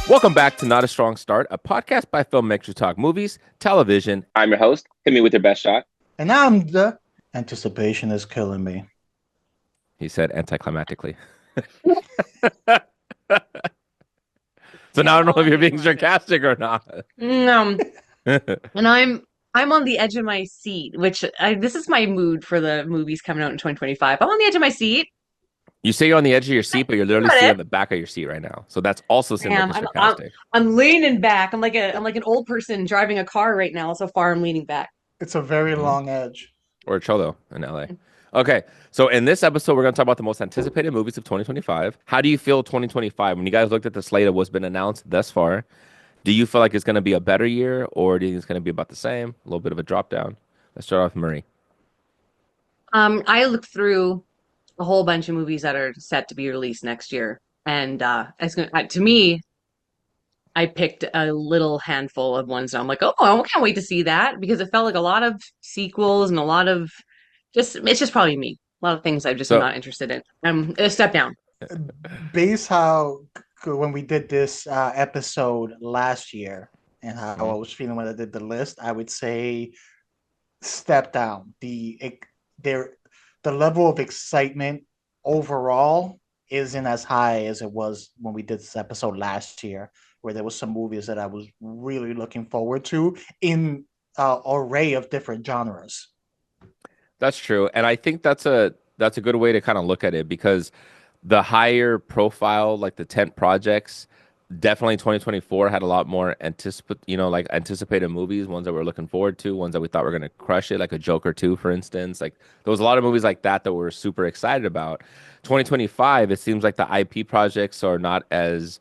Welcome back to Not a Strong Start, a podcast by filmmakers who talk movies, television. I'm your host. Hit me with your best shot. And I'm the anticipation is killing me. He said anticlimactically. So now I don't know if you're being sarcastic or not. No, and I'm on the edge of my seat, this is my mood for the movies coming out in 2025. I'm on the edge of my seat. You say you're on the edge of your seat, but you're literally Got sitting it. on the back of your seat right now. So that's also seems like a Damn, I'm sarcastic. I'm leaning back. I'm like an old person driving a car right now. So far, I'm leaning back. It's a very Mhm. long edge. Or a cholo in LA. Okay, so in this episode, we're going to talk about the most anticipated movies of 2025. How do you feel 2025 when you guys looked at the slate of what's been announced thus far? Do you feel like it's going to be a better year, or do you think it's going to be about the same? A little bit of a drop down. Let's start off with Marie. I looked through a whole bunch of movies that are set to be released next year, and to me, I picked a little handful of ones. And I'm like, oh, I can't wait to see that because it felt like a lot of sequels and a lot of it's just probably me. A lot of things I just am So, not interested in. A step down. Base how when we did this episode last year and how I was feeling when I did the list, I would say step down. There the level of excitement overall isn't as high as it was when we did this episode last year, where there was some movies that I was really looking forward to in array of different genres. that's true, and I think that's a good way to kind of look at it because the higher profile, like the tent projects, definitely 2024 had a lot more like anticipated movies, ones that we're looking forward to, ones that we thought were gonna crush it, like a Joker 2, for instance. Like there was a lot of movies like that we're super excited about. 2025, it seems like the IP projects are not as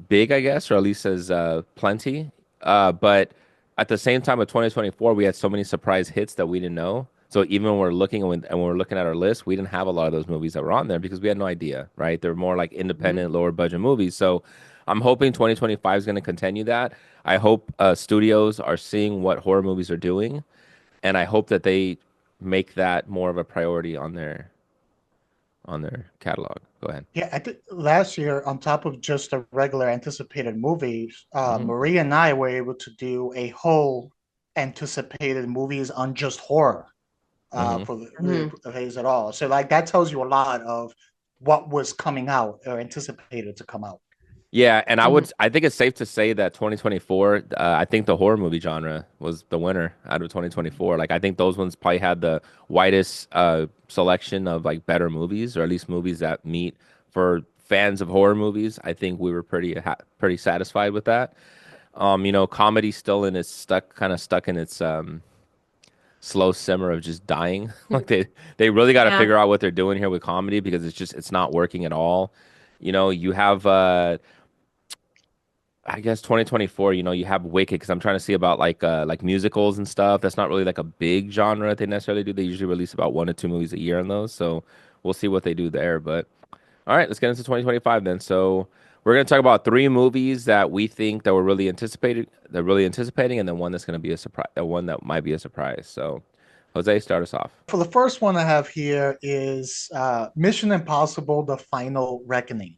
big, I guess, or at least as plenty. But at the same time, of 2024, we had so many surprise hits that we didn't know. So even when we're looking at our list, we didn't have a lot of those movies that were on there because we had no idea, right? They're more like independent, lower budget movies. So I'm hoping 2025 is going to continue that. I hope studios are seeing what horror movies are doing, and I hope that they make that more of a priority on their catalog. Go ahead. Yeah, I think last year, on top of just the regular anticipated movies, Mhm. Maria and I were able to do a whole anticipated movies on just horror Hmm. for Mhm. the phase at all. So like that tells you a lot of what was coming out or anticipated to come out. Yeah, and Mhm. I think it's safe to say that 2024, I think the horror movie genre was the winner out of 2024. Like I think those ones probably had the widest selection of like better movies, or at least movies that meet for fans of horror movies. I think we were pretty satisfied with that. Comedy still in its stuck in its slow simmer of just dying. Like they really got to Yeah. figure out what they're doing here with comedy because it's not working at all. You have I guess 2024, you have Wicked because I'm trying to see about like musicals and stuff. That's not really like a big genre that they necessarily do. They usually release about 1 to 2 movies a year on those. So we'll see what they do there. But all right, let's get into 2025 then. So we're gonna talk about three movies that we think that we're really anticipating, and then one that's gonna be a surprise, one that might be a surprise. So Jose, start us off. For the first one I have here is Mission Impossible: The Final Reckoning,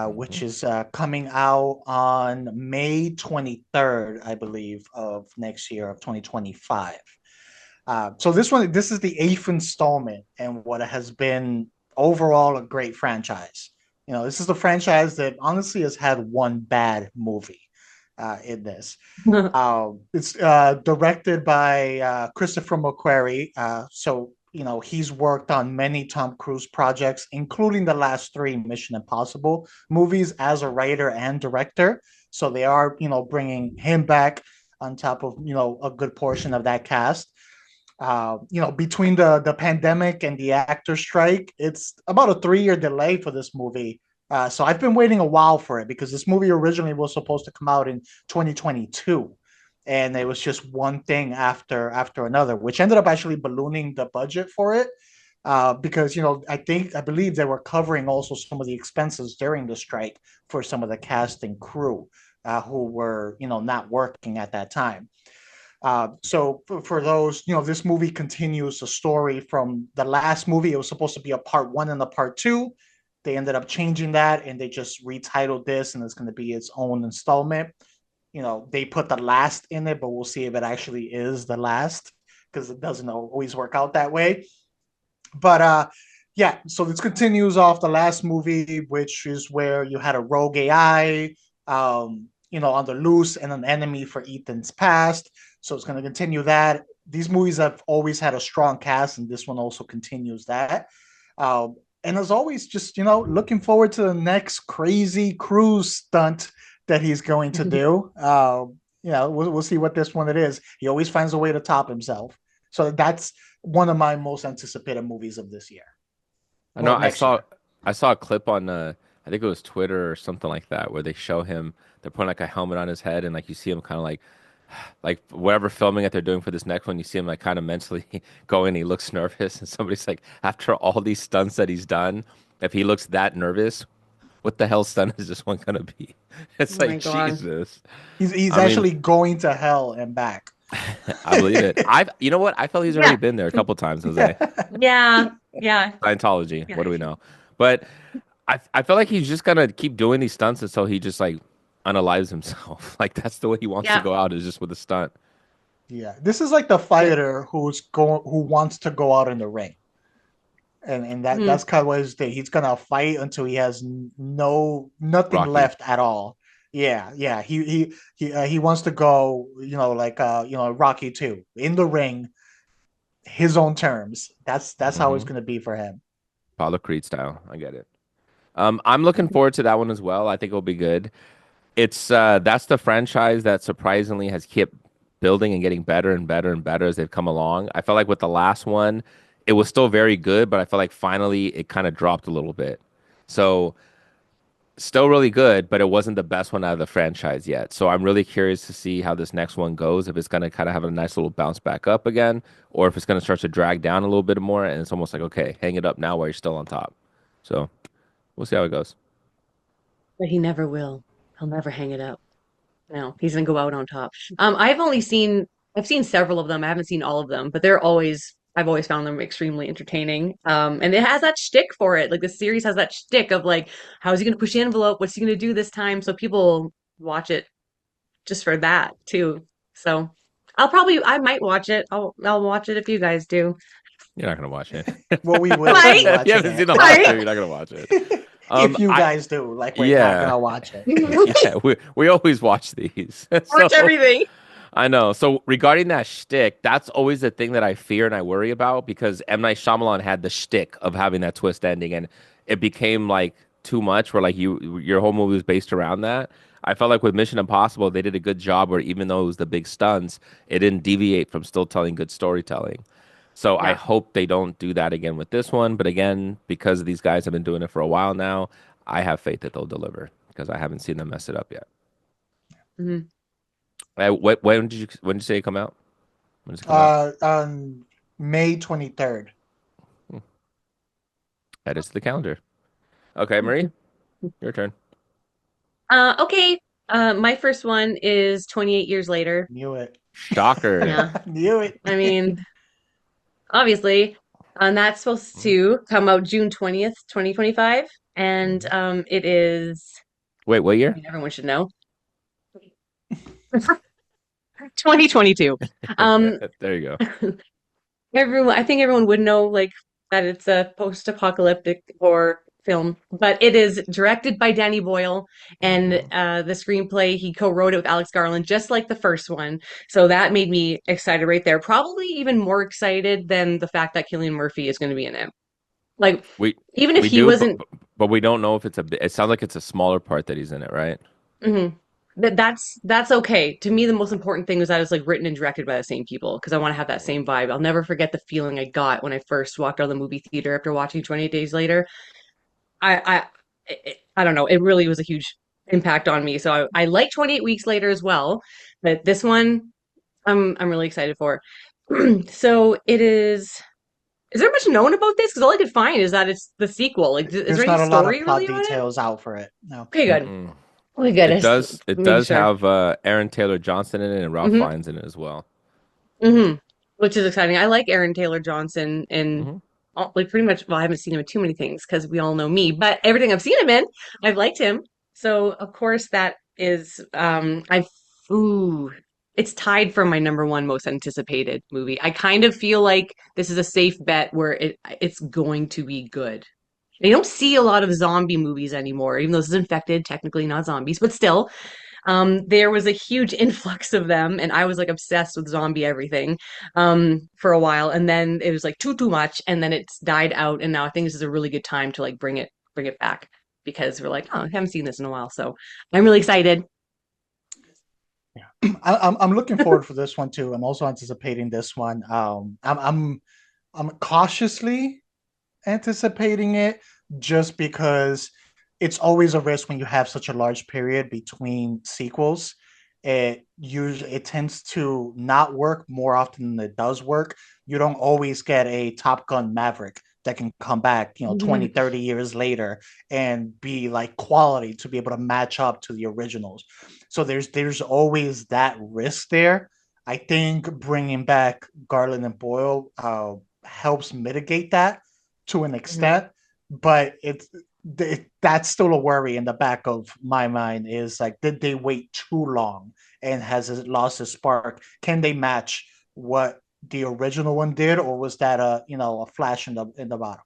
which Mhm. is coming out on May 23rd, I believe, of next year of 2025. So this is the eighth installment and what has been overall a great franchise. This is the franchise that honestly has had one bad movie in this. It's directed by Christopher McQuarrie. He's worked on many Tom Cruise projects, including the last three Mission Impossible movies as a writer and director. So they are, bringing him back on top of, a good portion of that cast. Between the pandemic and the actor strike, it's about a 3 year delay for this movie. So I've been waiting a while for it because this movie originally was supposed to come out in 2022, and it was just one thing after another, which ended up actually ballooning the budget for it. Because I believe they were covering also some of the expenses during the strike for some of the cast and crew who were not working at that time. So for those, this movie continues the story from the last movie. It was supposed to be a part one and a part two. they ended up changing that, and they just retitled this, and it's going to be its own installment. They put the last in it, but we'll see if it actually is the last, because it doesn't always work out that way. But yeah, so this continues off the last movie, which is where you had a rogue AI, on the loose, and an enemy for Ethan's past. So it's going to continue that. These movies have always had a strong cast, and this one also continues that. And as always, just looking forward to the next crazy cruise stunt that he's going to do. We'll see what this one it is. He always finds a way to top himself. So that's one of my most anticipated movies of this year. I know. Next year. I saw a clip on I think it was Twitter or something like that, where they show him, they're putting like a helmet on his head, and like you see him kind of like whatever filming that they're doing for this next one, you see him like kind of mentally going. He looks nervous, and somebody's like, after all these stunts that he's done, if he looks that nervous, what the hell stunt is this one gonna be? It's Oh my like God. Jesus. He's actually going to hell and back. I believe it. You know what? I felt he's already been there a couple times, Jose. Yeah. Scientology. Yeah. What do we know? But I feel like he's just gonna keep doing these stunts until he just like unalives himself. Like that's the way he wants to go out, is just with a stunt. Yeah, this is like the fighter who wants to go out in the ring, and that's kind of what his thing. He's gonna fight until he has nothing Rocky. left at all. Yeah. He wants to go, like Rocky 2 in the ring, his own terms. That's how it's gonna be for him. Apollo Creed style. I get it. I'm looking forward to that one as well. I think it'll be good. It's that's the franchise that surprisingly has kept building and getting better and better and better as they've come along. I felt like with the last one, it was still very good, but I felt like finally it kind of dropped a little bit. So still really good, but it wasn't the best one out of the franchise yet. So I'm really curious to see how this next one goes, if it's going to kind of have a nice little bounce back up again, or if it's going to start to drag down a little bit more, and it's almost like, okay, hang it up now while you're still on top. So we'll see how it goes. But he never will. He'll never hang it up. No, he's gonna go out on top. I've seen several of them. I haven't seen all of them, but I've always found them extremely entertaining. And it has that shtick for it. Like the series has that shtick of like, how is he gonna push the envelope? What's he gonna do this time? So people watch it just for that too. So I might watch it. I'll watch it if you guys do. You're not going to watch it. Well, we will Right? be watching You haven't it. seen the last two, you're not going to watch it. If you guys do, like, we're not gonna watch it. Yeah, we always watch these. Watch everything. I know. So regarding that shtick, that's always the thing that I fear and I worry about, because M. Night Shyamalan had the shtick of having that twist ending, and it became like too much, where like your whole movie was based around that. I felt like with Mission Impossible, they did a good job where even though it was the big stunts, it didn't deviate from still telling good storytelling. So I hope they don't do that again with this one. But again, because these guys have been doing it for a while now, I have faith that they'll deliver, because I haven't seen them mess it up yet. Mhm. When did you say it come out? When does it come out? On May 23rd. Add it to the calendar. Okay, Marie, your turn. Okay. My first one is 28 years later. Knew it. Shocker. Yeah. Knew it. I mean, obviously, and that's supposed to come out June 20th, 2025. And it is, Wait, what I year? mean, everyone should know. 2022. There you go. I think everyone would know like that it's a post-apocalyptic horror film, but it is directed by Danny Boyle, and the screenplay he co-wrote it with Alex Garland, just like the first one. So that made me excited right there. Probably even more excited than the fact that Cillian Murphy is going to be in it. Like even if we he do, wasn't, but we don't know if it sounds like it's a smaller part that he's in it, right? mhm. That's okay. To me, the most important thing was that it's like written and directed by the same people, because I want to have that same vibe. I'll never forget the feeling I got when I first walked out of the movie theater after watching 28 Days Later. I don't know. It really was a huge impact on me. So I like 28 Weeks Later as well, but this one I'm really excited for. So it is. Is there much known about this? Because all I could find is that it's the sequel. Like, is There's there not any a lot of story plot really on it? details out for it. No. Okay, good. Mm-mm. Okay, good. It does. It does Sure. have Aaron Taylor Johnson in it and Ralph Mhm. Fiennes in it as well. Which is exciting. I like Aaron Taylor Johnson in Mhm. like pretty much, well, I haven't seen him in too many things because we all know me, but everything I've seen him in, I've liked him. So of course that is, ooh, it's tied for my number one most anticipated movie. I kind of feel like this is a safe bet where it's going to be good. You don't see a lot of zombie movies anymore, even though this is infected, technically not zombies, but still. There was a huge influx of them, and I was like obsessed with zombie everything for a while, and then it was like too much, and then it's died out, and now I think this is a really good time to like bring it back because we're like, oh, I haven't seen this in a while, so I'm really excited. I'm looking forward for this one too. I'm also anticipating this one. I'm cautiously anticipating it just because it's always a risk when you have such a large period between sequels. It tends to not work more often than it does work. You don't always get a Top Gun Maverick that can come back, 20, 30 years later and be like quality to be able to match up to the originals. So there's always that risk there. I think bringing back Garland and Boyle helps mitigate that to an extent, but that's still a worry in the back of my mind is like, did they wait too long and has it lost its spark? Can they match what the original one did, or was that a flash in the bottom?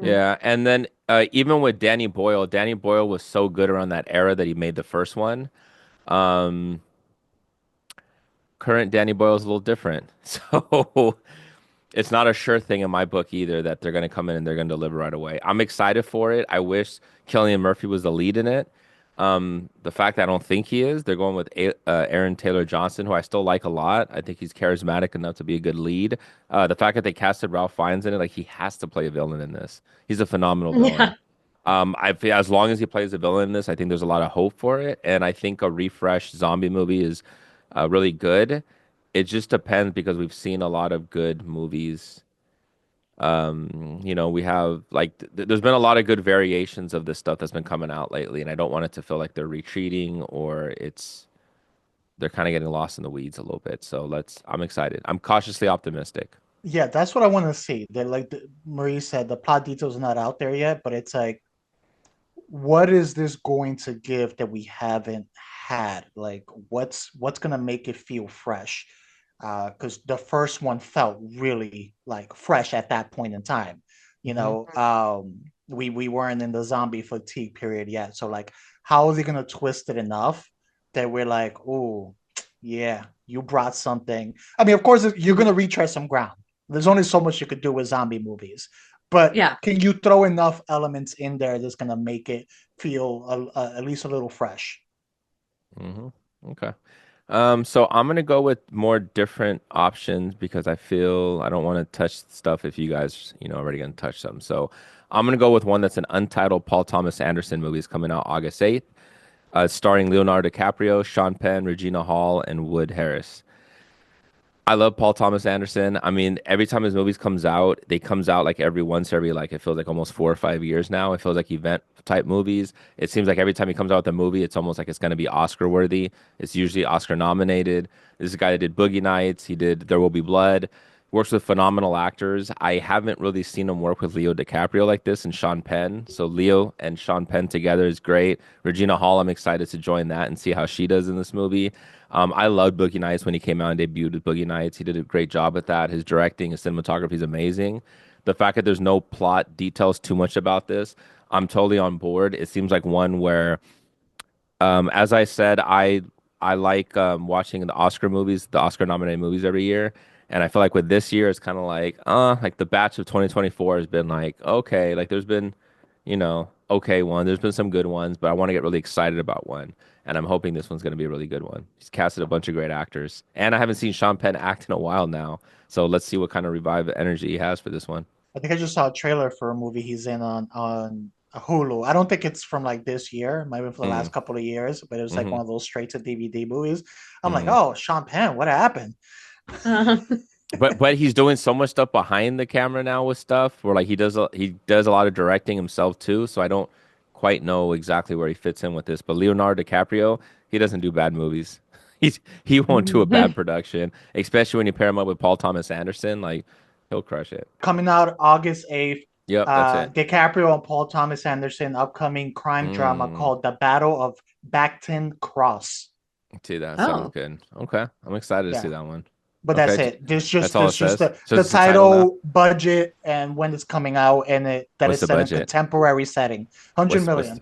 Yeah, and then even with Danny Boyle was so good around that era that he made the first one. Um, Current Danny Boyle is a little different, so it's not a sure thing in my book either that they're going to come in and they're going to deliver right away. I'm excited for it. I wish Cillian Murphy was the lead in it. The fact that I don't think he is, they're going with Aaron Taylor Johnson, who I still like a lot. I think he's charismatic enough to be a good lead. The fact that they casted Ralph Fiennes in it, like he has to play a villain in this. He's a phenomenal Yeah. villain. I feel as long as he plays a villain in this, I think there's a lot of hope for it, and I think a refresh zombie movie is really good. It just depends because we've seen a lot of good movies. We have like there's been a lot of good variations of this stuff that's been coming out lately, and I don't want it to feel like they're retreating or they're kind of getting lost in the weeds a little bit. So I'm excited. I'm cautiously optimistic. Yeah, that's what I want to see. That like Marie said, the plot details are not out there yet, but it's like, what is this going to give that we haven't had? Like, what's gonna make it feel fresh? Because the first one felt really like fresh at that point in time. You Mhm. know, we weren't in the zombie fatigue period yet. So like, how are they gonna twist it enough that we're like, oh, yeah, you brought something. I mean, of course, you're gonna retread some ground. There's only so much you could do with zombie movies, but Yeah. can you throw enough elements in there that's gonna make it feel at least a little fresh? hmm Okay. So I'm gonna go with more different options because I feel I don't want to touch stuff if you guys, already gonna touch them. So I'm gonna go with one that's an untitled Paul Thomas Anderson movie. It's coming out August 8th, starring Leonardo DiCaprio, Sean Penn, Regina Hall, and Wood Harris. I love Paul Thomas Anderson. I mean, every time his movies they comes out like every once every like it feels like almost 4 or 5 years now. It feels like event type movies. It seems like every time he comes out with a movie, it's almost like it's going to be Oscar worthy. It's usually Oscar nominated. This is a guy that did Boogie Nights. He did There Will Be Blood. Works with phenomenal actors. I haven't really seen him work with Leo DiCaprio like this and Sean Penn. So Leo and Sean Penn together is great. Regina Hall, I'm excited to join that and see how she does in this movie. I loved Boogie Nights when he came out and debuted with Boogie Nights. He did a great job with that. His directing, his cinematography is amazing. The fact that there's no plot details too much about this, I'm totally on board. It seems like one where, as I said, I like watching the Oscar movies, the Oscar nominated movies every year. And I feel like with this year, it's kind of like the batch of 2024 has been like, okay, like there's been, okay one. There's been some good ones, but I want to get really excited about one. And I'm hoping this one's going to be a really good one. He's casted a bunch of great actors. And I haven't seen Sean Penn act in a while now. So let's see what kind of revived energy he has for this one. I think I just saw a trailer for a movie he's in on Hulu. I don't think it's from like this year, maybe for the Mm, last couple of years, but it was like hmm one of those straight to DVD movies. I'm like, hmm oh, Sean Penn, what happened? Uh, But he's doing so much stuff behind the camera now with stuff where like he does a lot of directing himself too. So I don't quite know exactly where he fits in with this. But Leonardo DiCaprio, he doesn't do bad movies. He won't do a bad production, especially when you pair him up with Paul Thomas Anderson. Like He'll crush it. Coming out August 8th, Yep, that's it. DiCaprio and Paul Thomas Anderson upcoming crime drama Mm, called The Battle of Bacton Cross. see, that sounds Oh, good. Okay, I'm excited to see Yeah, that one. but that's Okay, it. that's all it There's just says. So the it's the title now. title, budget, and when it's coming out, and that What's is the set in budget? contemporary setting. 100 What's million.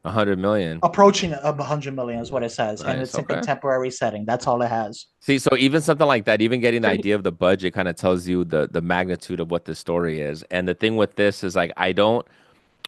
100 million? Approaching 100 million is what it says, and Nice. it's in Okay. contemporary setting. That's all it has. See, so even something like that, even getting the pretty. idea of the budget kind of tells you the magnitude of what the story is. And the thing with this is like I don't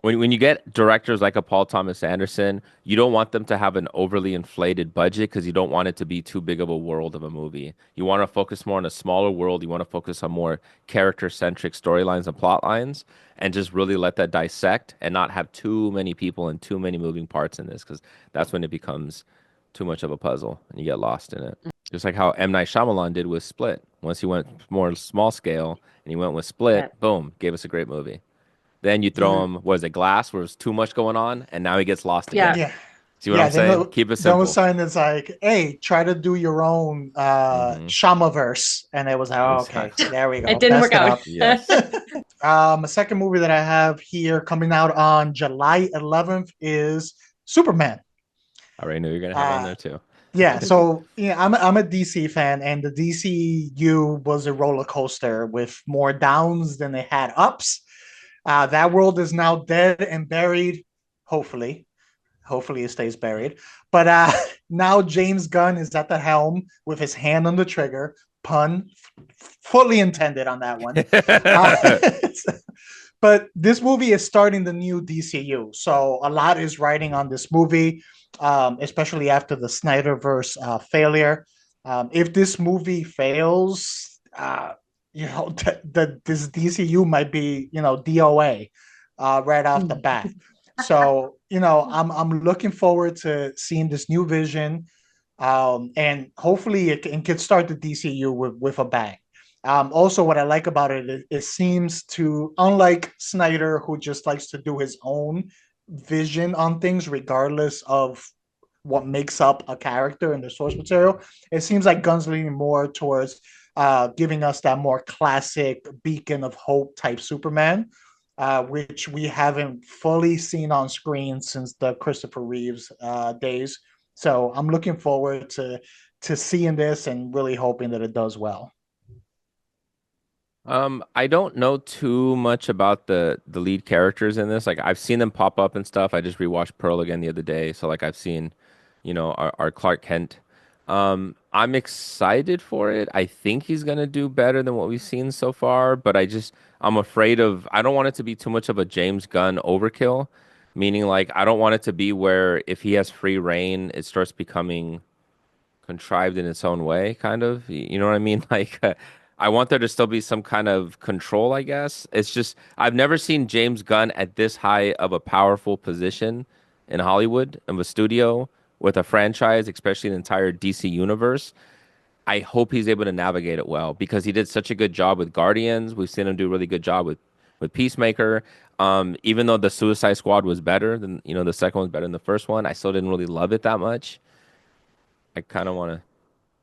when you get directors like a Paul Thomas Anderson, you don't want them to have an overly inflated budget because you don't want it to be too big of a world of a movie. You want to focus more on a smaller world. You want to focus on more character-centric storylines and plot lines and just really let that dissect and not have too many people and too many moving parts in this because that's when it becomes too much of a puzzle and you get lost in it. Just like how M. Night Shyamalan did with Split. Once he went more small scale and he went with Yeah. Split, boom, gave us a great movie. Then you throw Mhm. him, was it Glass, where there's too much going on, and now he gets lost Yeah. again. Yeah, See what yeah. I'm saying? Keep it Then was simple. something that's like, hey, try to do your own Hmm. Shamaverse, and it was like, oh, okay, Exactly. there we It go, didn't messed work it out. up. Yes. A second movie that I have here coming out on July 11th is Superman. I already knew you were gonna have it on Uh, there too. yeah, so yeah, I'm a DC fan, and the DCU was a roller coaster with more downs than it had ups. That world is now dead and buried. Hopefully, hopefully it stays buried. But now James Gunn is at the helm with his hand on the trigger. Pun fully intended on that one. Uh, but this movie is starting the new DCU, so a lot is riding on this movie, especially after the Snyderverse failure. If this movie fails, this DCU might be DOA right off the bat. So I'm looking forward to seeing this new vision, and hopefully it can start the DCU with a bang. Also, what I like about it seems to, unlike Snyder, who just likes to do his own vision on things, regardless of what makes up a character in the source material. It seems like Gunn's leaning more towards giving us that more classic beacon of hope type Superman, which we haven't fully seen on screen since the Christopher Reeves days. So I'm looking forward to seeing this and really hoping that it does well. I don't know too much about the lead characters in this. Like I've seen them pop up and stuff. I just rewatched Pearl again the other day, so like I've seen, our Clark Kent. I'm excited for it. I think he's gonna do better than what we've seen so far, but I'm afraid of I don't want it to be too much of a James Gunn overkill, meaning like I don't want it to be where if he has free reign, it starts becoming contrived in its own way, kind of. You know what I mean? Like, I want there to still be some kind of control, I guess. It's just, I've never seen James Gunn at this high of a powerful position in Hollywood, of a studio, with a franchise, especially the entire DC universe. I hope he's able to navigate it well because he did such a good job with Guardians. We've seen him do a really good job with Peacemaker. Even though the Suicide Squad was better than, the second one was better than the first one, I still didn't really love it that much. I kind of want to.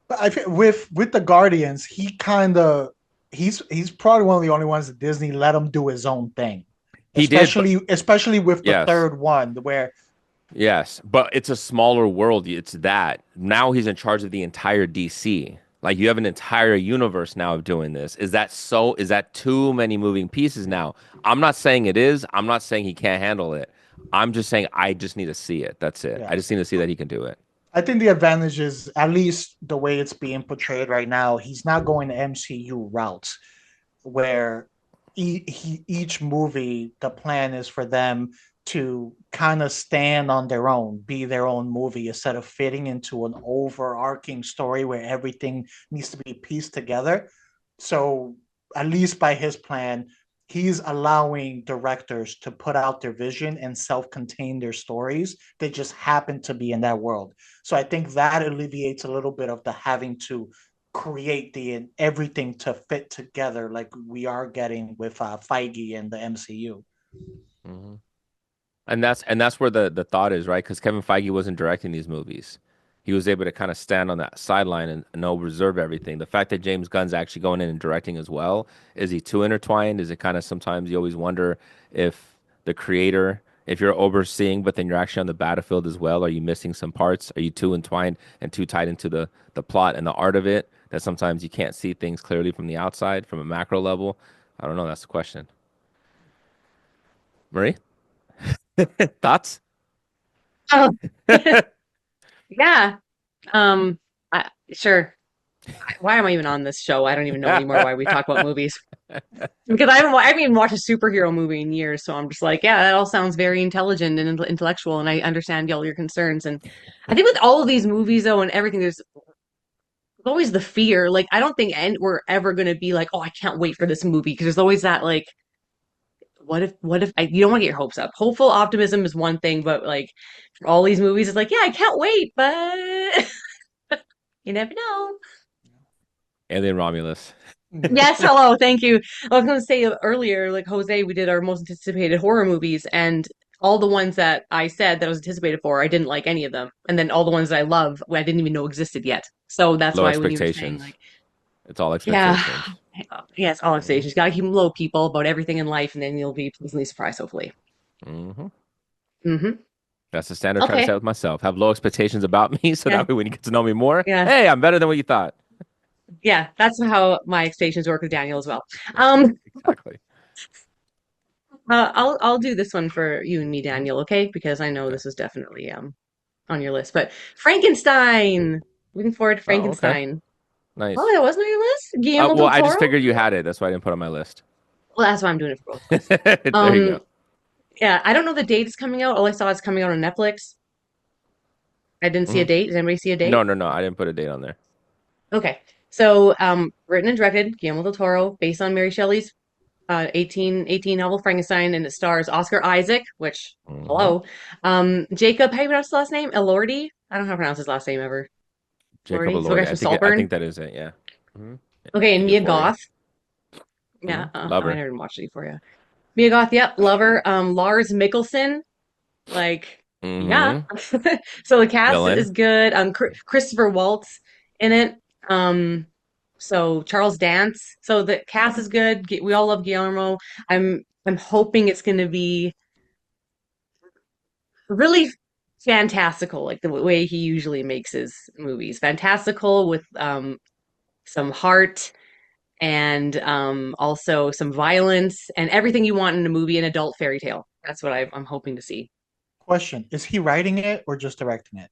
But I think with the Guardians, he's probably one of the only ones that Disney let him do his own thing, He did, but especially with the yes, third one where yes, but it's a smaller world. It's that now he's in charge of the entire DC. Like you have an entire universe now of doing this. Is that so? Is that too many moving pieces now? I'm not saying it is. I'm not saying he can't handle it. I'm just saying I just need to see it. That's it. yeah. I just need to see that he can do it. I think the advantage is, at least the way it's being portrayed right now, he's not going the MCU route where each movie, the plan is for them to kind of stand on their own, be their own movie, instead of fitting into an overarching story where everything needs to be pieced together. So, at least by his plan, he's allowing directors to put out their vision and self-contain their stories. They just happen to be in that world. So I think that alleviates a little bit of the having to create the everything to fit together like we are getting with Feige and the MCU. Hmm. And that's where the thought is, right? Because Kevin Feige wasn't directing these movies. he was able to kind of stand on that sideline and know reserve everything. The fact that James Gunn's actually going in and directing as well, is he too intertwined? Is it kind of sometimes you always wonder if the creator, if you're overseeing, but then you're actually on the battlefield as well, are you missing some parts? Are you too entwined and too tied into the plot and the art of it that sometimes you can't see things clearly from the outside, from a macro level? I don't know. That's the question. Marie, thoughts? Oh, yeah. Sure. Why am I even on this show? I don't even know anymore why we talk about movies. Because I haven't even watched a superhero movie in years, so I'm just like, yeah, that all sounds very intelligent and intellectual, and I understand all your concerns. And I think with all of these movies, though, and everything, there's always the fear. Like, I don't think we're ever going to be like, oh, I can't wait for this movie, because there's always that, like, what if you don't want to get your hopes up. Hopeful optimism is one thing, but like for all these movies, it's like, yeah, I can't wait, but you never know. Alien Romulus. Yes, hello, thank you. I was going to say earlier, like Jose, we did our most anticipated horror movies, and all the ones that I said that I was anticipated for, I didn't like any of them. And then all the ones that I love, I didn't even know existed yet. So that's Low why when you were saying, expectations. like, It's all yeah, expectations. yes, all Hmm. expectations. You gotta keep them low, people, about everything in life, and then you'll be pleasantly surprised, hopefully. Hmm. Hmm. That's the standard I try to set Okay. with myself. Have low expectations about me so Yeah. that way when you get to know me more, Yeah. hey, I'm better than what you thought. Yeah. That's how my expectations work with Daniel as well. Um, Exactly. I'll do this one for you and me, Daniel, okay? Because I know Okay. this is definitely on your list. But Frankenstein. Looking forward to Oh, okay. Frankenstein. Oh, Nice. that wasn't on your list? Guillermo Well, del I just Toro? figured you had it. That's why I didn't put it on my list. Well, that's why I'm doing it for both of us. There you go. Um, yeah, I don't know the date it's coming out. All I saw is coming out on Netflix. I didn't see a Hmm. date. Does anybody see a No, date? no, no. I didn't put a date on there. Okay. So, written and directed, Guillermo del Toro, based on Mary Shelley's 1818 novel Frankenstein, and it stars Oscar Isaac, which, Hmm. hello, Jacob, how do you pronounce his last name? Elordi? I don't know how to pronounce his last name ever. Jacob Elordi? He's the guy Elordi. from I Saltburn. think that is it. Yeah. Hmm. Okay, and Mia Euphoria. Goth. Yeah, I Lover. never even watched it before, yeah. Mia Goth, yep, lover. Lars Mikkelsen, like, yeah. Hmm. So the cast is Villain. good. Christopher Waltz in it. Um, so Charles Dance. So the cast is good. We all love Guillermo. I'm hoping it's going to be really fantastical, like the way he usually makes his movies. Fantastical with some heart and also some violence and everything you want in a movie, an adult fairy tale. That's what I'm hoping to see. Question: is he writing it or just directing it?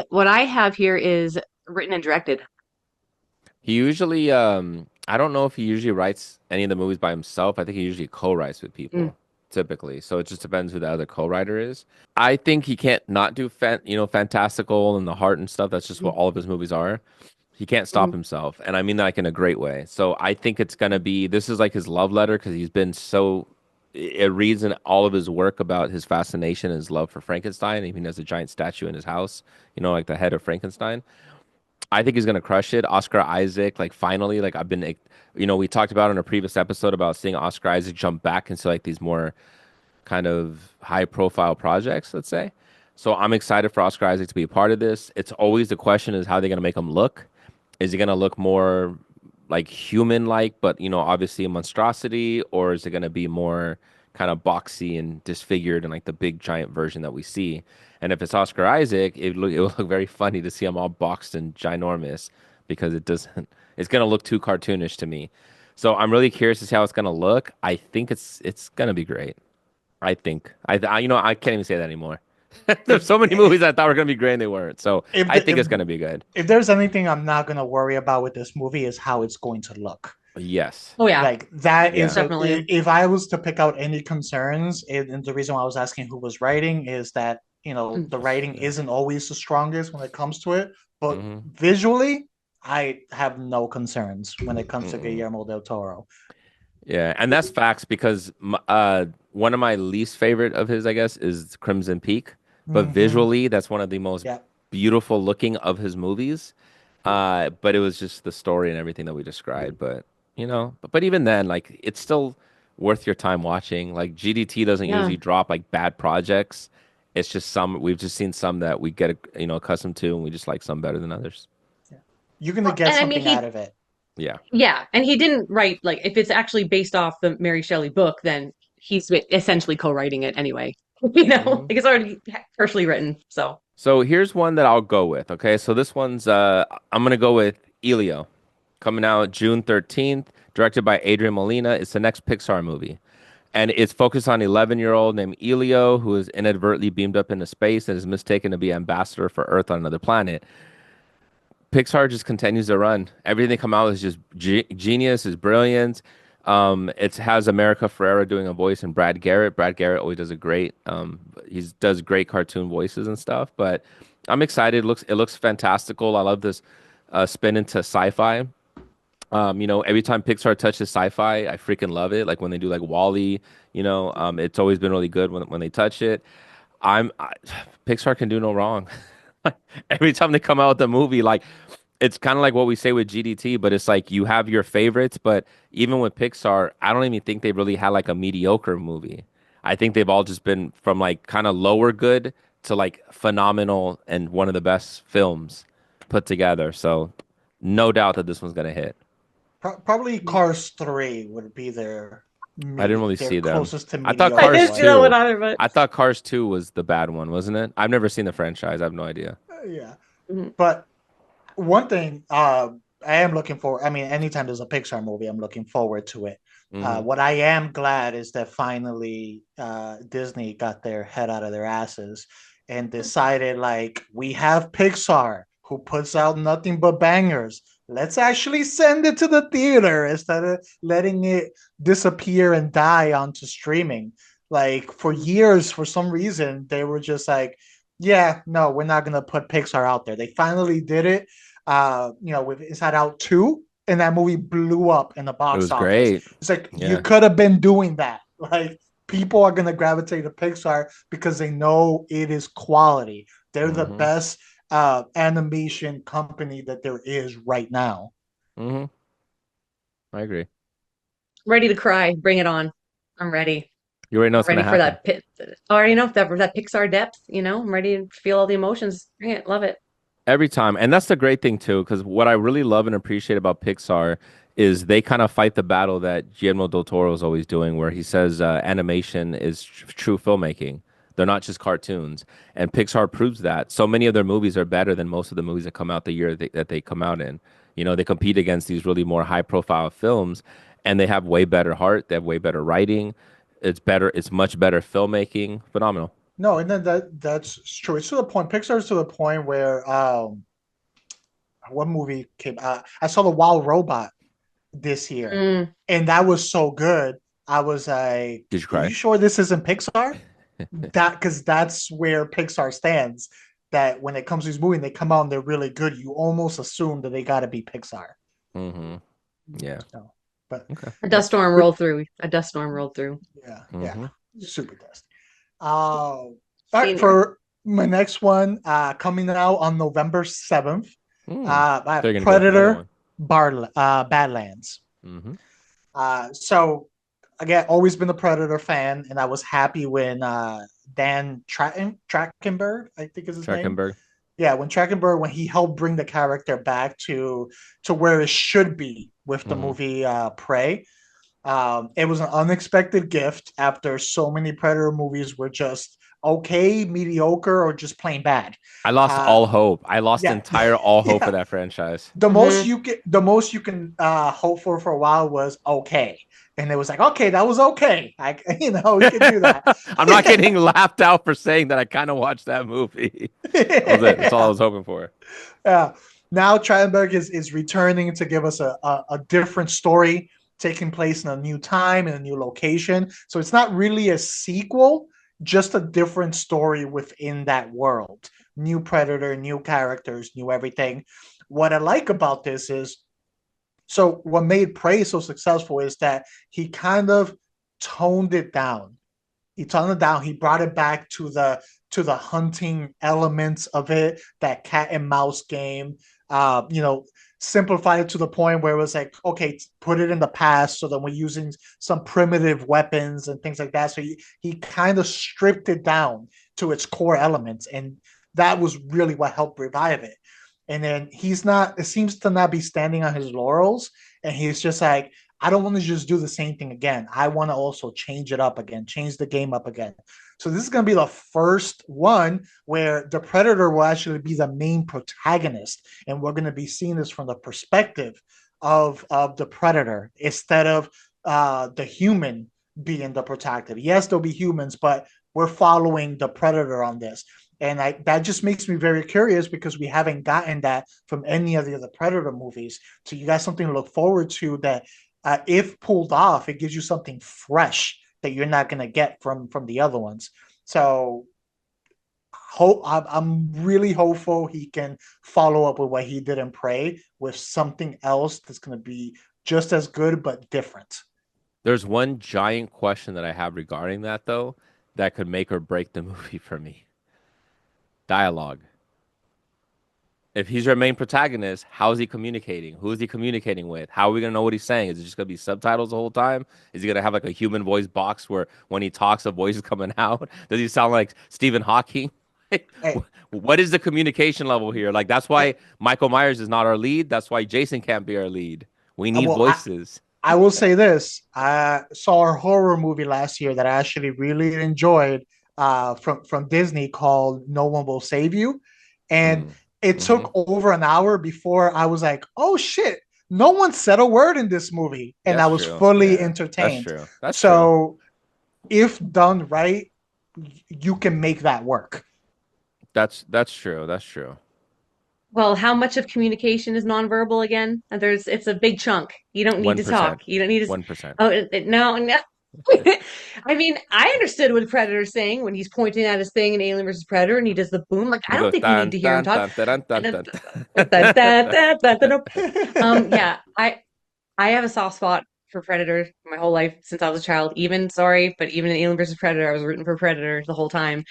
What I have here is written and directed. He usually, I don't know if he usually writes any of the movies by himself. I think he usually co-writes with Mm, people, typically. So it just depends who the other co-writer is. I think he can't not do fantastical and the heart and stuff. That's just what mm, all of his movies are. He can't stop mm, himself, and I mean that like in a great way. So I think it's gonna be this is like his love letter because he's been so. It reads in all of his work about his fascination and his love for Frankenstein. Even has a giant statue in his house, like the head of Frankenstein. I think he's gonna crush it. Oscar Isaac, like finally, like I've been, we talked about in a previous episode about seeing Oscar Isaac jump back into like these more kind of high profile projects, let's say. So I'm excited for Oscar Isaac to be a part of this. It's always the question is how they're gonna make him look. Is he gonna look more like human like, but obviously a monstrosity, or is it gonna be more kind of boxy and disfigured and like the big giant version that we see? And if it's Oscar Isaac, it will look very funny to see him all boxed and ginormous because it doesn't it's gonna look too cartoonish to me. So I'm really curious to see how it's gonna look. I think it's gonna be great. I think I can't even say that anymore. There's If so many movies I thought were gonna be great and they weren't. So if I the, think it's gonna be good. if there's anything I'm not gonna worry about with this movie is how it's going to look. Yes. Oh yeah, Like that Yeah. is definitely. if I was to pick out any concerns, and the reason why I was asking who was writing is that Mm. the writing Yeah. isn't always the strongest when it comes to it, but Hmm. visually, I have no concerns when it comes to Mm-mm. Guillermo del Toro. Yeah, and that's facts because one of my least favorite of his, I guess, is Crimson Peak. But Hmm. visually, that's one of the most Yeah. beautiful looking of his movies. But it was just the story and everything that we described. But even then, like it's still worth your time watching. Like GDT doesn't Yeah. usually drop like bad projects, It's just we've just seen some that we get accustomed to, and we just like some better than others. You're gonna Well, get and I mean, something out of it. Yeah. yeah, and he didn't write like if it's actually based off the Mary Shelley book, then he's essentially co-writing it anyway. Like Mhm. it's already partially written. So So here's one that I'll go with. Okay, so this one's I'm gonna go with Elio, coming out June 13th, directed by Adrian Molina. It's the next Pixar movie, and it's focused on 11-year-old named Elio who is inadvertently beamed up into space and is mistaken to be ambassador for Earth on another planet. Pixar just continues to run. Everything they come out is just genius, is brilliant. It has America Ferrera doing a voice and Brad Garrett. Brad Garrett always does a great. He does great cartoon voices and stuff. But I'm excited. It looks fantastical. I love this spin into sci-fi. Every time Pixar touches sci-fi, I freaking love it. Like when they do like Wall-E, it's always been really good when they touch it. I'm I, Pixar can do no wrong. Every time they come out with a movie, like it's kind of like what we say with GDT, but it's like you have your favorites, but even with Pixar, I don't even think they really had like a mediocre movie. I think they've all just been from like kind of lower good to like phenomenal and one of the best films put together. So no doubt that this one's gonna hit. Probably Cars 3 would be I didn't really their see them. closest to I thought I mediocre Cars didn't one. see that one 2. either, but I thought Cars 2 was the bad one, wasn't it? I've never seen the franchise. I have no idea. Yeah. mhm. But one thing I am looking for, I mean, anytime there's a Pixar movie, I'm looking forward to it. Hmm. What I am glad is that finally Disney got their head out of their asses and decided, like, we have Pixar who puts out nothing but bangers. Let's actually send it to the theater instead of letting it disappear and die onto streaming. Like, for years, for some reason, they were just like, yeah, no, we're not gonna put Pixar out there. They finally did it. With Inside Out 2, and that movie blew up in the It box was office. great. It's like you Yeah. could have been doing that. Like people are gonna gravitate to Pixar because they know it is quality. They're the Hmm. best animation company that there is right now. Hmm. I agree. Ready to cry. Bring it on. I'm ready. You already know I'm what's gonna ready for happen that pit. Already know that Pixar depth. I'm ready to feel all the emotions. Bring it. Love it. every time, and that's the great thing too. Because what I really love and appreciate about Pixar is they kind of fight the battle that Guillermo del Toro is always doing, where he says animation is true filmmaking. They're not just cartoons, and Pixar proves that. So many of their movies are better than most of the movies that come out the year that they come out in. They compete against these really more high-profile films, and they have way better heart. They have way better writing. It's better. It's much better filmmaking. Phenomenal. No, and then that's true. It's to the point. Pixar's to the point where one movie came. I saw the Wild Robot this year, Mm. and that was so good. I was like, Did you "Are you cry? sure this isn't Pixar?" Because that's where Pixar stands. That when it comes to these movies, they come out and they're really good. You almost assume that they got to be Pixar. Hmm. Yeah. So, but Okay. A yeah, dust storm but rolled through. A dust storm rolled through. yeah, Hmm. super dust. All right, Senior. for my next one, coming out on November 7th, Mm. I They're have gonna go with another Predator one. Badlands. Hmm. So again, always been a Predator fan, and I was happy when Dan Trachtenberg, I think is his name. Trachtenberg. Yeah, when Trachtenberg, when he helped bring the character back to where it should be with the Hmm. movie Prey. It was an unexpected gift after so many Predator movies were just okay, mediocre, or just plain bad. I lost Uh, all hope. I lost yeah, entire all hope for yeah. that franchise. Hmm. The most you can hope for a while was okay, and it was like okay, that was okay. We can do that. I'm not getting laughed out for saying that I kind of watched that movie. That was it. That's all I Yeah. was hoping for. Yeah. Now Trachtenberg is returning to give us a different story taking place in a new time in a new location. So it's not really a sequel, just a different story within that world. New Predator, new characters, new everything. What I like about this is so what made Prey so successful is that he kind of toned it down. He toned it down. He brought it back to the hunting elements of it, that cat and mouse game. You know, simplified it to the point where it was like, okay, put it in the past, so that we're using some primitive weapons and things like that. So he kind of stripped it down to its core elements, and that was really what helped revive it. And then he's not, it seems to not be standing on his laurels, and he's just like, I don't want to just do the same thing again. I want to also change it up again, change the game up again. So this is going to be the first one where the Predator will actually be the main protagonist, and we're going to be seeing this from the perspective of the Predator instead of the human being the protagonist. Yes, there'll be humans, but we're following the Predator on this. And that just makes me very curious, because we haven't gotten that from any of the other Predator movies. So you got something to look forward to that, if pulled off, it gives you something fresh that you're not going to get from the other ones. So I'm really hopeful he can follow up with what he did in Prey with something else that's going to be just as good but different. There's one giant question that I have regarding that, though, that could make or break the movie for me. Dialogue. If he's your main protagonist, how is he communicating? Who is he communicating with? How are we gonna know what he's saying? Is it just gonna be subtitles the whole time? Is he gonna have like a human voice box where when he talks, a voice is coming out? Does he sound like Stephen Hawking? Hey, What is the communication level here? Like that's hey, why Michael Myers is not our lead. That's why Jason can't be our lead. We need well, voices. I will say this. I saw a horror movie last year that I actually really enjoyed, from Disney, called No One Will Save You. And Mm. it Hmm. took over an hour before I was like, oh shit, no one said a word in this movie. And I That's was true. fully Yeah, that's entertained. true. That's true. So if done right, you can make that work. That's true. That's true. Well, how much of communication is nonverbal again? And it's a big chunk. You don't need to talk. 1%. You don't need to. 1%. Oh, no, no. I mean, I understood what the Predator's saying when he's pointing at his thing in Alien versus Predator, and he does the boom. Like, And I he don't goes think we need dun to hear him dun talk. dun dun dun And dun. yeah, I have a soft spot for Predator my whole life since I was a child. Even in Alien versus Predator, I was rooting for Predator the whole time.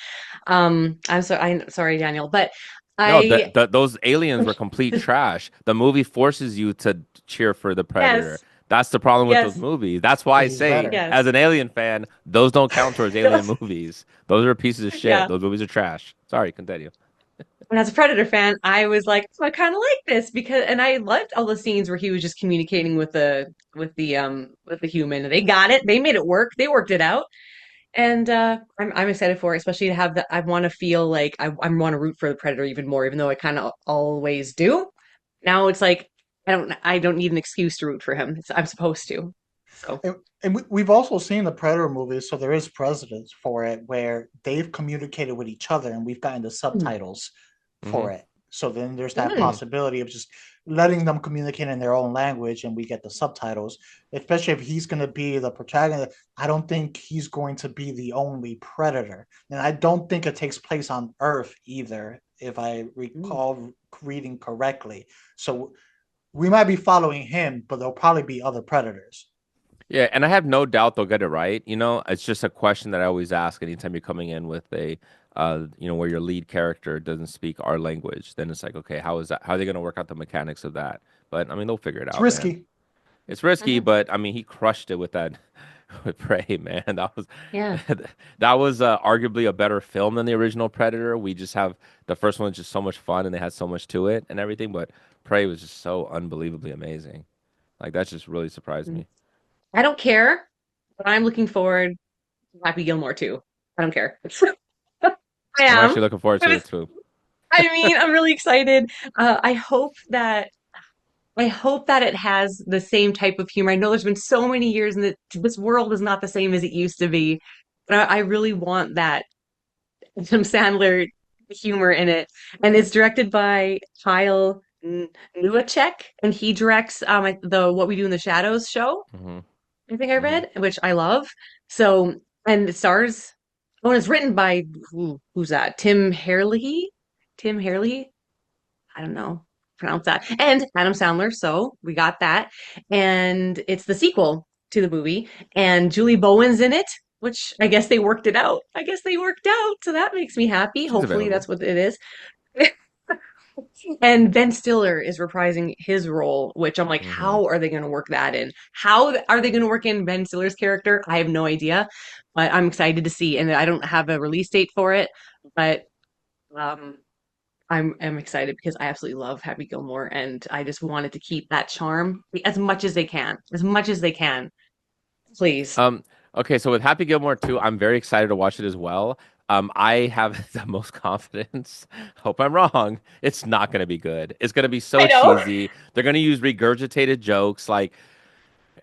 I'm sorry, Daniel, but No, I those aliens were complete trash. The movie forces you to cheer for the Predator. yes, That's the problem with those yes, movies. That's why I Because he's say, better. as yes. an Alien fan, those don't count towards Alien movies. Those are pieces of shit. Yeah. Those movies are trash. Sorry, continue. And as a Predator fan, I was like, oh, I kind of like this because, and I loved all the scenes where he was just communicating with the human. They got it. They made it work. They worked it out. And I'm excited for it, especially to have that. I want to feel like I want to root for the Predator even more, even though I kind of always do. Now it's like I don't need an excuse to root for him. I'm supposed to. So And we've also seen the Predator movies, so there is precedence for it where they've communicated with each other, and we've gotten the mm, subtitles Hmm. for it. So then there's that mm, possibility of just letting them communicate in their own language, and we get the subtitles. Especially if he's going to be the protagonist, I don't think he's going to be the only Predator, and I don't think it takes place on Earth either, if I mm. recall reading correctly. So we might be following him, but there'll probably be other Predators. Yeah, and I have no doubt they'll get it right. It's just a question that I always ask anytime you're coming in with where your lead character doesn't speak our language. Then it's like, okay, how is that? How are they going to work out the mechanics of that? But I mean, they'll figure it It's out, man. risky. It's risky, Mhm. but I mean, he crushed it with that with Prey, man. That was Yeah. that was arguably a better film than the original Predator. We just have the first one was just so much fun and they had so much to it and everything, but Prey was just so unbelievably amazing. Like that just really surprised Mm. me. I don't care, but I'm looking forward to Happy Gilmore too. I don't care. I I'm am. actually looking forward to it too. I mean, I'm really excited. I hope that it has the same type of humor. I know there's been so many years and that this world is not the same as it used to be. But I really want that Adam Sandler humor in it. And it's directed by Kyle Newacek, and he directs the What We Do in the Shadows show. Hmm. I think I Hmm. read, which I love. So, and it stars. Oh, and it's written by who's that? Tim Herlihy. Tim Herlihy. I don't know pronounce that. And Adam Sandler, so we got that. And it's the sequel to the movie. And Julie Bowen's in it, which I guess they worked it out. I guess they worked out. So that makes me happy. She's Hopefully available. that's what it is. And Ben Stiller is reprising his role, which I'm like, Hmm. how are they going to work that in? How are they going to work in Ben Stiller's character? I have no idea, but I'm excited to see. And I don't have a release date for it, but um, I'm excited because I absolutely love Happy Gilmore, and I just wanted to keep that charm as much as they can, as much as they can, please. Um, okay, so with Happy Gilmore 2, I'm very excited to watch it as well. I have the most confidence. Hope I'm wrong. It's not going to be good. It's going to be I so know. cheesy. They're going to use regurgitated jokes. Like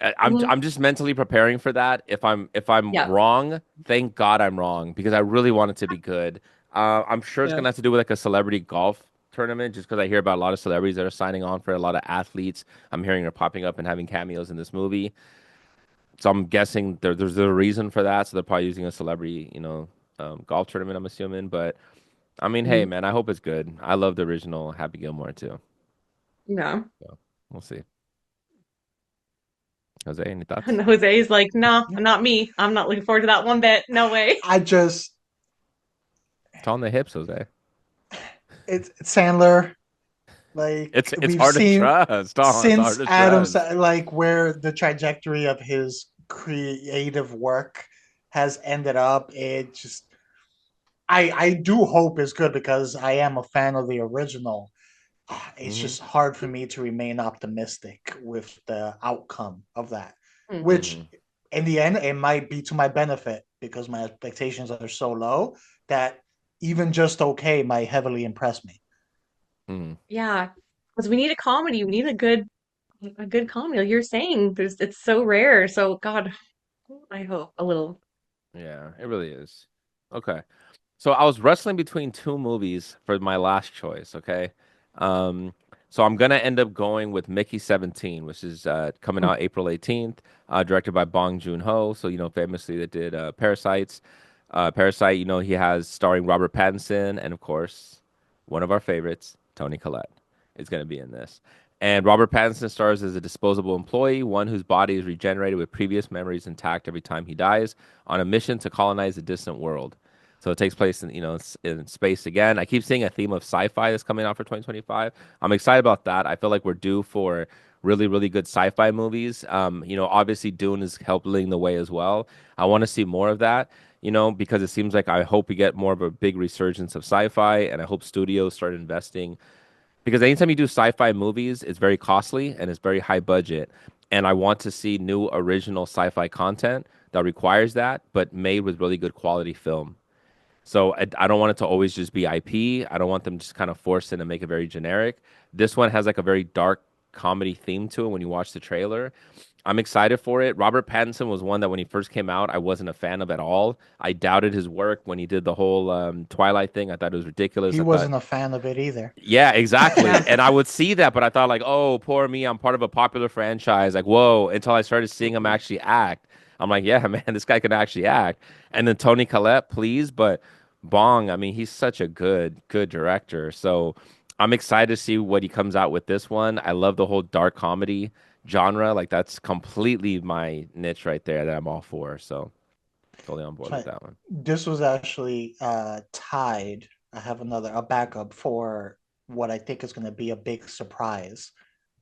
Mhm. I'm just mentally preparing for that. If I'm Yeah. wrong, thank God I'm wrong because I really want it to be good. I'm sure it's Yeah. gonna have to do with like a celebrity golf tournament, just because I hear about a lot of celebrities that are signing on for a lot of athletes. I'm hearing are popping up and having cameos in this movie. So I'm guessing there's a reason for that. So they're probably using a celebrity, golf tournament. I'm assuming, but I mean, hey, Mhm. man, I hope it's good. I love the original Happy Gilmore too. Yeah. So we'll see. Jose, any thoughts? And Jose's like, no, not me. I'm not looking forward to that one bit. No way. I just It's on the hips, Jose. it's Sandler. Like It's we've hard to seen trust. Oh, it's hard since to Adam's, trust. like where the trajectory of his creative work has ended up. It just I do hope it's good because I am a fan of the original. It's Hmm. just hard for me to remain optimistic with the outcome of that, Hmm. which Hmm. in the end it might be to my benefit because my expectations are so low that even just okay might heavily impress me. Hmm. Yeah, because we need a comedy. We need a good comedy. Like you're saying, it's so rare. So God, I hope a little. Yeah, it really is. Okay. So I was wrestling between two movies for my last choice, okay? Um, so I'm gonna end up going with Mickey 17, which is coming out April 18th, directed by Bong Joon-ho. So, famously that did Parasites. Parasite, he has starring Robert Pattinson and of course, one of our favorites, Toni Collette, is gonna be in this. And Robert Pattinson stars as a disposable employee, one whose body is regenerated with previous memories intact every time he dies, on a mission to colonize a distant world. So it takes place in space again. I keep seeing a theme of sci-fi that's coming out for 2025. I'm excited about that. I feel like we're due for really, really good sci-fi movies. Obviously Dune is helping the way as well. I want to see more of that, because it seems like I hope we get more of a big resurgence of sci-fi, and I hope studios start investing because anytime you do sci-fi movies, it's very costly and it's very high budget. And I want to see new original sci-fi content that requires that, but made with really good quality film. So I don't want it to always just be IP. I don't want them just kind of force it and make it very generic. This one has like a very dark comedy theme to it when you watch the trailer. I'm excited for it. Robert Pattinson was one that when he first came out, I wasn't a fan of at all. I doubted his work when he did the whole Twilight thing. I thought it was ridiculous. He I thought, wasn't a fan of it either. yeah, exactly. Yeah. And I would see that, but I thought like, oh, poor me. I'm part of a popular franchise. Like, whoa, until I started seeing him actually act. I'm like, yeah, man, this guy can actually act. And then Tony Collette, please, but Bong, I mean, he's such a good director. So I'm excited to see what he comes out with this one. I love the whole dark comedy genre. Like that's completely my niche right there that I'm all for. So totally on board with So that one. this was actually tied. I have a backup for what I think is going to be a big surprise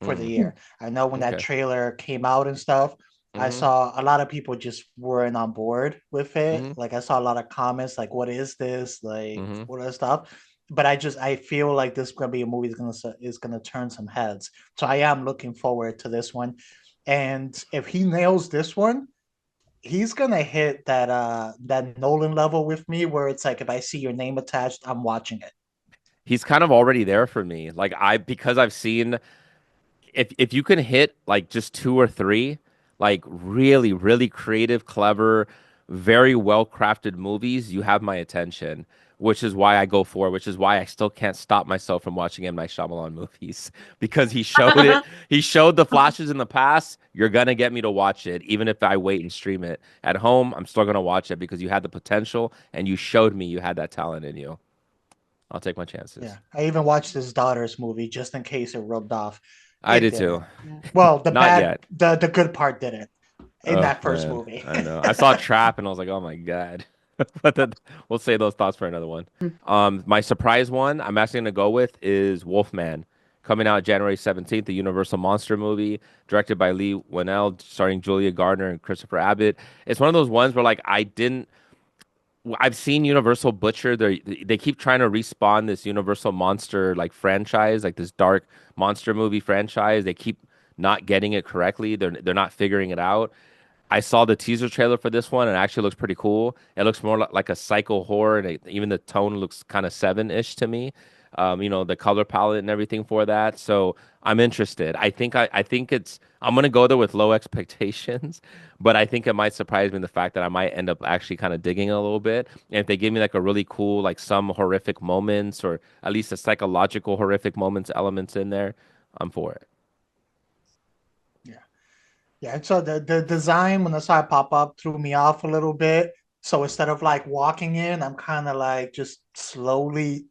for the Mm, year. I know when that okay. trailer came out and stuff, I Mm-hmm. saw a lot of people just weren't on board with it. Mm-hmm. Like I saw a lot of comments like, "What is this?" Like Mm-hmm. what other stuff. But I feel like this is gonna be a movie that's gonna turn some heads. So I am looking forward to this one. And if he nails this one, he's gonna hit that Nolan level with me where it's like if I see your name attached, I'm watching it. He's kind of already there for me. Like because I've seen if you can hit like just two or three like really really creative, clever, very well crafted movies, you have my attention, which is why I go for it, which is why I still can't stop myself from watching M. Night Shyamalan movies because he showed it. He showed the flashes in the past. You're gonna get me to watch it, even if I wait and stream it at home. I'm still gonna watch it because you had the potential and you showed me you had that talent in you. I'll take my Yeah, chances. I even watched his daughter's movie just in case it rubbed off. I It did too. didn't. Well, the Not bad, yet. the good part didn't in Oh that first man, movie. I know. I saw Trap and I was like, oh my God. But we'll save those thoughts for another one. My surprise one I'm actually going to go with is Wolfman, coming out January 17th, the Universal Monster movie, directed by Lee Winnell, starring Julia Gardner and Christopher Abbott. It's one of those ones where like I've seen Universal Butcher. They keep trying to respawn this Universal Monster like franchise, like this dark monster movie franchise. They keep not getting it correctly. They're not figuring it out. I saw the teaser trailer for this one, and it actually looks pretty cool. It looks more like a psycho horror, and even the tone looks kind of Seven-ish to me. The color palette and everything for that. So I'm interested. I think I'm gonna go there with low expectations, but I think it might surprise me the fact that I might end up actually kind of digging a little bit. And if they give me like a really cool, like some horrific moments, or at least a psychological horrific moments elements in there, I'm for it. Yeah. Yeah. So the design when I saw it pop up threw me off a little bit. So instead of like walking in, I'm kind of like just slowly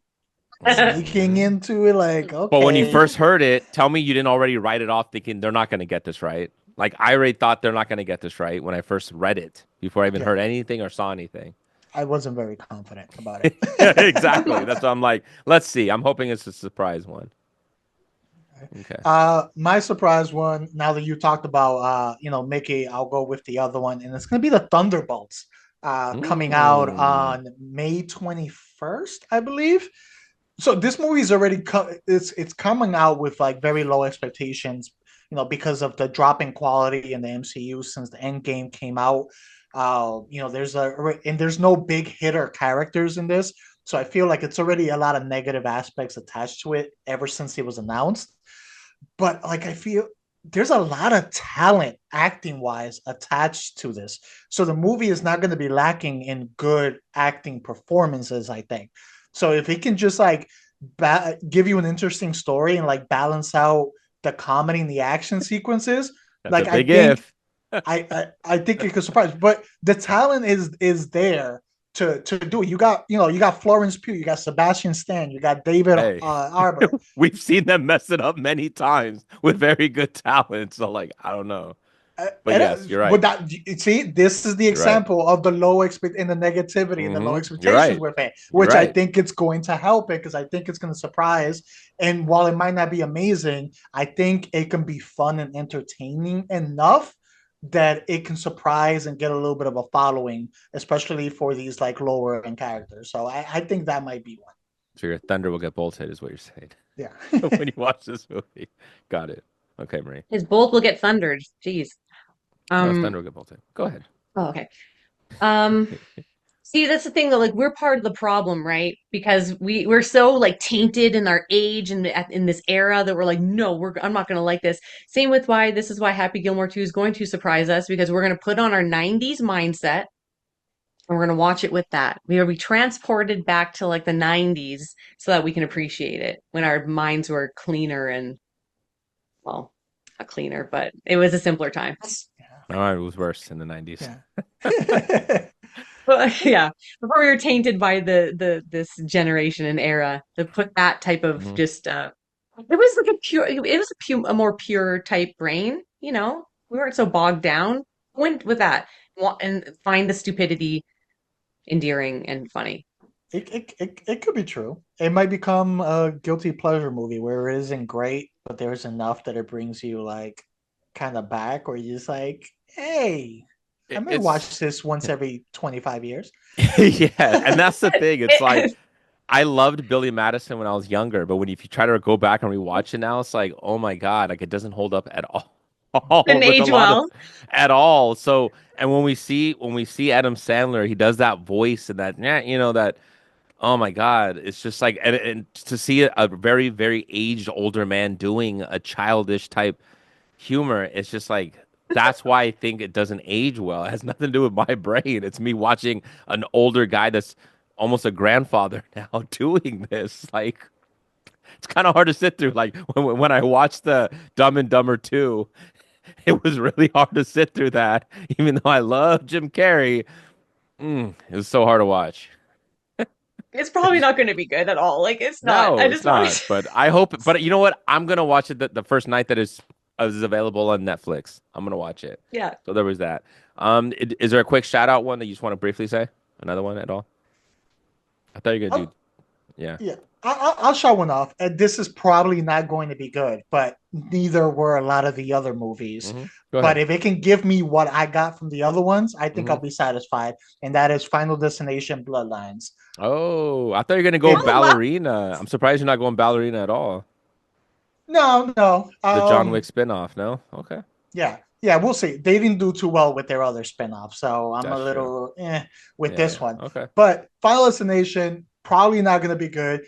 sneaking Mhm. into it. Like, But when you okay. first heard it, tell me you didn't already write it off thinking they're not going to get this right. Like I already thought they're not going to get this right when I first read it before I even Yeah. heard anything or saw anything. I wasn't very confident about Yeah, it. exactly. That's why I'm like, let's see. I'm hoping it's a surprise one. Okay. My surprise one, now that you talked about Mickey, I'll go with the other one, and it's gonna be the Thunderbolts, coming out Mm. on May 21st, I believe. So this movie is already it's coming out with like very low expectations, because of the drop in quality in the MCU since the Endgame came out. There's no big hitter characters in this, so I feel like it's already a lot of negative aspects attached to it ever since it was announced. But like I feel there's a lot of talent acting wise attached to this. So the movie is not going to be lacking in good acting performances, I think. So if it can just like give you an interesting story and like balance out the comedy and the action sequences, That's a like big if. I think it could surprise. But the talent is there to do it. You got Florence Pugh, you got Sebastian Stan, you got David Hey, Arbor. we've seen them mess it up many times with very good talent. So like, I don't know. But yes, you're But right. that you see, this is the You're right. example of the low expect and the negativity and the low You're expectations right. with it, You're which I right. think it's going to help it because I think it's going to surprise. And while it might not be amazing, I think it can be fun and entertaining enough that it can surprise and get a little bit of a following, especially for these like lower end characters. So I think that might be one. So your thunder will get bolted, is what you're saying. Yeah. When you watch this movie. Got it. Okay, Marie. His bolt will get thundered. Jeez. No, Um, thunder will get bolted. Go ahead. oh, okay. Um, See, that's the thing though, like we're part of the problem, right? Because we're so like tainted in our age and in this era that we're like, no, I'm not gonna like this. Same with why this is why Happy Gilmore 2 is going to surprise us because we're gonna put on our 90s mindset and we're gonna watch it with that. We'll be transported back to like the 90s so that we can appreciate it when our minds were cleaner and well, not cleaner, but it was a simpler time. No, it was worse in the 90s. Yeah. But yeah, before we were tainted by the this generation and era, to put that type of Hmm. just it was like a more pure type brain, you know. We weren't so bogged down. Went with that and find the stupidity endearing and funny. It could be true. It might become a guilty pleasure movie where it isn't great, but there's enough that it brings you like kind of back, or you're just like, hey, I might It's watch this once every 25 years. yeah, and that's the thing. It's like I loved Billy Madison when I was younger, but if you try to go back and rewatch it now, it's like, oh my God, like it doesn't hold up at all Didn't with a age lot of well. at all. So, and when we see Adam Sandler, he does that voice and that, yeah, that. Oh my God, it's just like, and to see a very, very aged older man doing a childish type humor, it's just like that's why I think it doesn't age well. It has nothing to do with my brain. It's me watching an older guy that's almost a grandfather now doing this. Like it's kind of hard to sit through. Like when I watched the Dumb and Dumber 2, it was really hard to sit through that. Even though I love Jim Carrey, it was so hard to watch. It's I probably just not going to be good at all. Like it's not. No, I it's just want not. to. But I hope. But you know what? I'm gonna watch it the first night that is available on Netflix. I'm gonna watch it. Yeah. So there was that. Is there a quick shout out one that you just want to briefly say? Another one at all? I thought you were gonna I'll, do. Yeah. yeah, I'll show one off. And this is probably not going to be good, but neither were a lot of the other movies. Go But ahead. if it can give me what I got from the other ones, I think hmm I'll be satisfied. And that is Final Destination Bloodlines. Oh, I thought you were gonna go It Oh wow. ballerina. I'm surprised you're not going ballerina at all. no. The John Wick spinoff, no? Okay, Yeah, we'll see. They didn't do too well with their other spinoff, so I'm a that's true. little with Yeah, this yeah. one. Okay. But Final Destination probably not going to be good.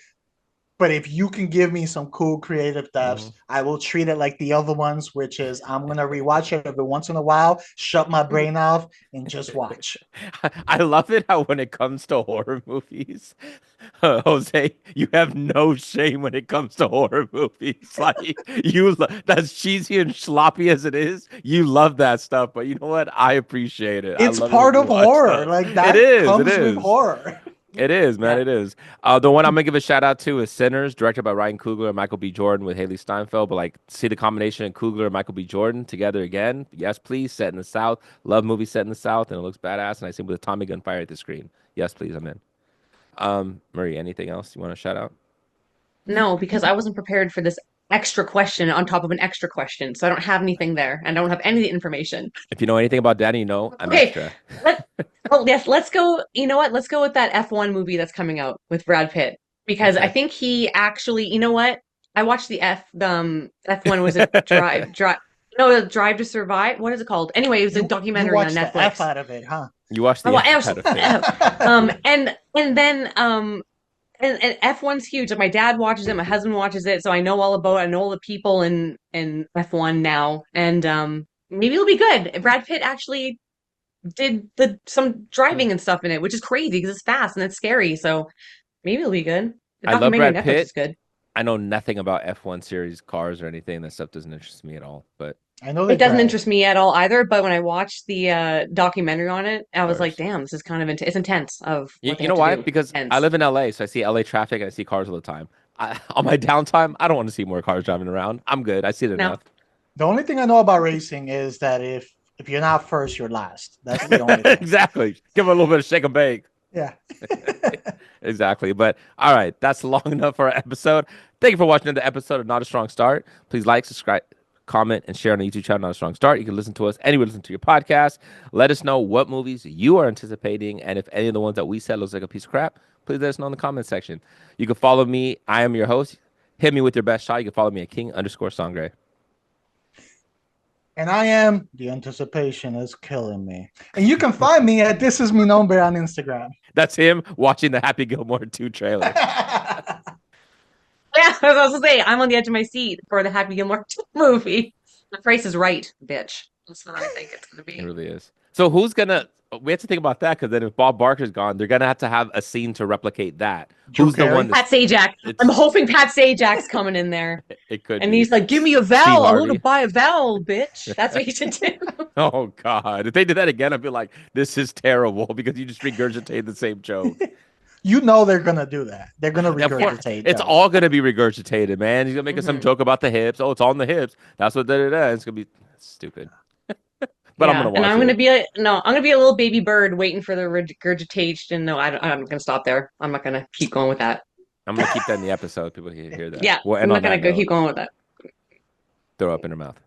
But if you can give me some cool creative hmm depths, I will treat it like the other ones, which is I'm gonna rewatch it every once in a while, shut my brain off, and just watch. I love it how when it comes to horror movies, Jose, you have no shame when it comes to horror movies. Like that's cheesy and sloppy as it is. You love that stuff, but you know what? I appreciate it. I It's love it when part you of watch horror. stuff. Like It that is. It comes with is. horror. It is, man. Yeah. It is. The one I'm gonna give a shout out to is Sinners, directed by Ryan Coogler and Michael B. Jordan with Haley Steinfeld. But like, see the combination of Coogler and Michael B. Jordan together again. Yes, please. Set in the South. Love movies set in the South, and it looks badass. And I see with a Tommy gun fire at the screen. Yes, please. I'm in. Marie, anything else you want to shout out? No, because I wasn't prepared for this extra question on top of an extra question. So I don't have anything there and I don't have any of the information. If you know anything about Danny, you know I'm Okay, extra. let oh yes, let's go. You know what? Let's go with that F1 movie that's coming out with Brad Pitt because I Okay. think he actually, you know what? I watched the F1 was it Drive no, Drive to Survive. What is it called? Anyway, it was a You documentary on watch the F Netflix. out of it, huh? You watched Oh, the well, F out of it. and then and F1's huge. Like, my dad watches it, my husband watches it, so I know all about it. I know all the people in F1 now, and maybe it'll be good. Brad Pitt actually did some driving and stuff in it, which is crazy because it's fast and it's scary. So maybe it'll be good. The I love documentary on Brad Netflix is Pitt. good. I know nothing about F1 series cars or anything. That stuff doesn't interest me at all. But I know they It doesn't drive. interest me at all either, but when I watched the documentary on it, I was like, cars. damn, this is kind of it's intense of You, what they you have know to why? do. Because I Intense. live in LA, so I see LA traffic and I see cars all the time. On my downtime, I don't want to see more cars driving around. I'm good. I see it Now, enough. The only thing I know about racing is that if you're not first, you're last. That's the only thing. Exactly. Give it a little bit of shake and bake. Yeah. Exactly. But all right, that's long enough for our episode. Thank you for watching the episode of Not a Strong Start. Please like, subscribe, comment, and share on the YouTube channel Not a Strong Start. You can listen to us anywhere, listen to your podcast. Let us know what movies you are anticipating, and if any of the ones that we said looks like a piece of crap, please let us know in the comment section. You can follow me. I am your host. Hit me with your best shot. You can follow me at King_Sangre. And I am the anticipation is killing me. And you can find me at This Is Mi Nombre on Instagram. That's him watching the Happy Gilmore 2 trailer. yeah, I was gonna say, I'm on the edge of my seat for the Happy Gilmore movie. The price is right, bitch. That's what I think it's gonna It be. really is. So who's gonna? We have to think about that because then if Bob Barker's gone, they're gonna have a scene to replicate that. Drew Who's the one Carey? that's? Pat Sajak. I'm It's hoping Pat Sajak's coming in there. it could And be he's like, give me a Steve vowel. I want to Harvey. buy a vowel, bitch. That's what you should do. Oh God! If they did that again, I'd be like, this is terrible because you just regurgitate the same joke. You know they're gonna do that. They're gonna Of course, regurgitate. it's jokes. all gonna be regurgitated, man. He's gonna make us some Mhm. joke about the hips. Oh, it's on the hips. That's what da da da. It's gonna be stupid. But I'm Yeah, gonna and watch it. I'm gonna be a little baby bird waiting for the regurgitation. No, I'm gonna stop there. I'm not gonna keep going with that. I'm gonna keep that in the episode. People hear that. Yeah, We'll I'm end not on gonna that go note. keep going with that. Throw up in her mouth.